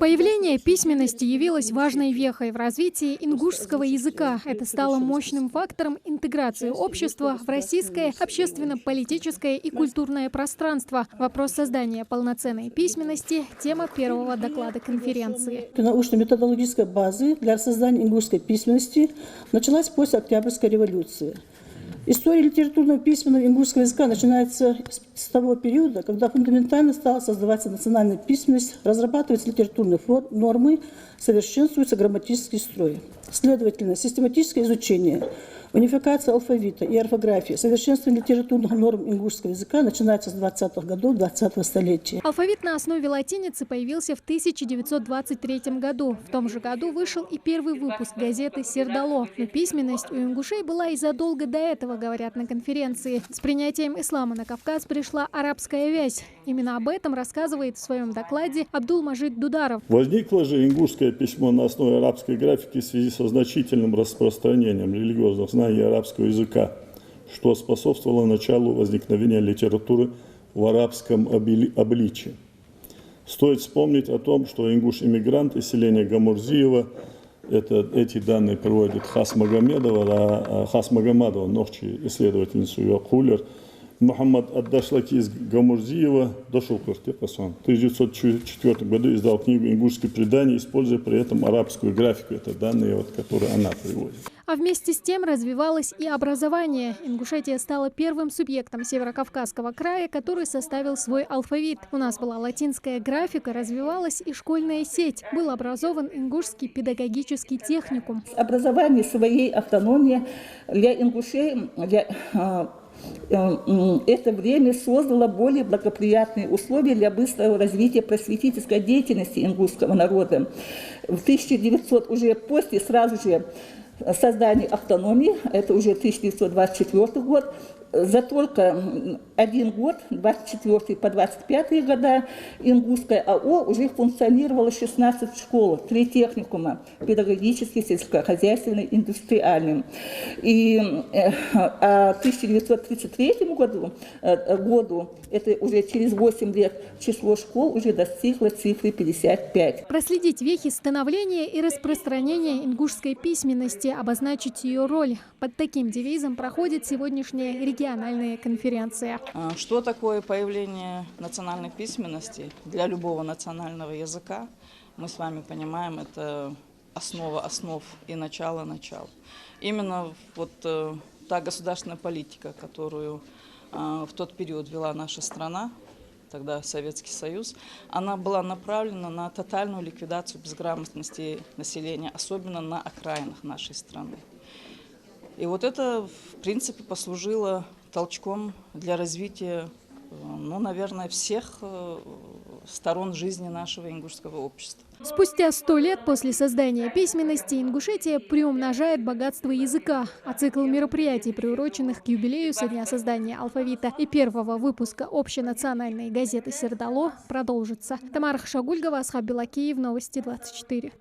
Появление письменности явилось важной вехой в развитии ингушского языка. Это стало мощным фактором интеграции общества в российское общественно-политическое и культурное пространство. Вопрос создания полноценной письменности – тема первого доклада конференции. Научно-методологическая база для создания ингушской письменности началась после Октябрьской революции. История литературного письменного ингушского языка начинается с того периода, когда фундаментально стала создаваться национальная письменность, разрабатываются литературные нормы, совершенствуется грамматический строй. Следовательно, систематическое изучение, унификация алфавита и орфографии, совершенствование литературных норм ингушского языка начинается с 20-х годов 20-го столетия. Алфавит на основе латиницы появился в 1923 году. В том же году вышел и первый выпуск газеты «Сердало». Но письменность у ингушей была и задолго до этого, говорят на конференции. С принятием ислама на Кавказ пришла арабская вязь. Именно об этом рассказывает в своем докладе Абдулмаджид Дударов. Возникло же ингушское письмо на основе арабской графики в связи со значительным распространением религиозных знаний арабского языка, что способствовало началу возникновения литературы в арабском обличии. Стоит вспомнить о том, что ингуш-иммигрант из селения Гамурзиева, эти данные приводит Хас Магомадова, ногчи исследовательницу ее Хулер, Мухаммад Аддашлаки из Гамурзиева дошел к Кыртепасуан. В 1904 году издал книгу «Ингушские предания», используя при этом арабскую графику. Это данные, которые она приводит. А вместе с тем развивалось и образование. Ингушетия стала первым субъектом Северокавказского края, который составил свой алфавит. У нас была латинская графика, развивалась и школьная сеть. Был образован ингушский педагогический техникум. Образование своей автономии для ингушей, это время создало более благоприятные условия для быстрого развития просветительской деятельности ингушского народа. В 1900 уже после сразу же создания автономии, это уже 1924 год, за только один год, 24 по 25 года, ингушская АО уже функционировало 16 школ, 3 техникума, педагогический, сельскохозяйственный, индустриальный. И в 1933 году, это уже через 8 лет, число школ уже достигло цифры 55. Проследить вехи становления и распространения ингушской письменности, обозначить ее роль. Под таким девизом проходит сегодняшняя региональная конференция. Что такое появление национальной письменности для любого национального языка? Мы с вами понимаем, это основа основ и начало начал. Именно вот та государственная политика, которую в тот период вела наша страна, тогда Советский Союз, она была направлена на тотальную ликвидацию безграмотности населения, особенно на окраинах нашей страны. И вот это, в принципе, послужило толчком для развития, наверное, всех сторон жизни нашего ингушского общества. Спустя 100 лет после создания письменности Ингушетия приумножает богатство языка, а цикл мероприятий, приуроченных к юбилею со дня создания алфавита и первого выпуска общенациональной газеты «Сердало», продолжится. Тамара Хашагульгова, Асхаб Белакиев, Новости 24.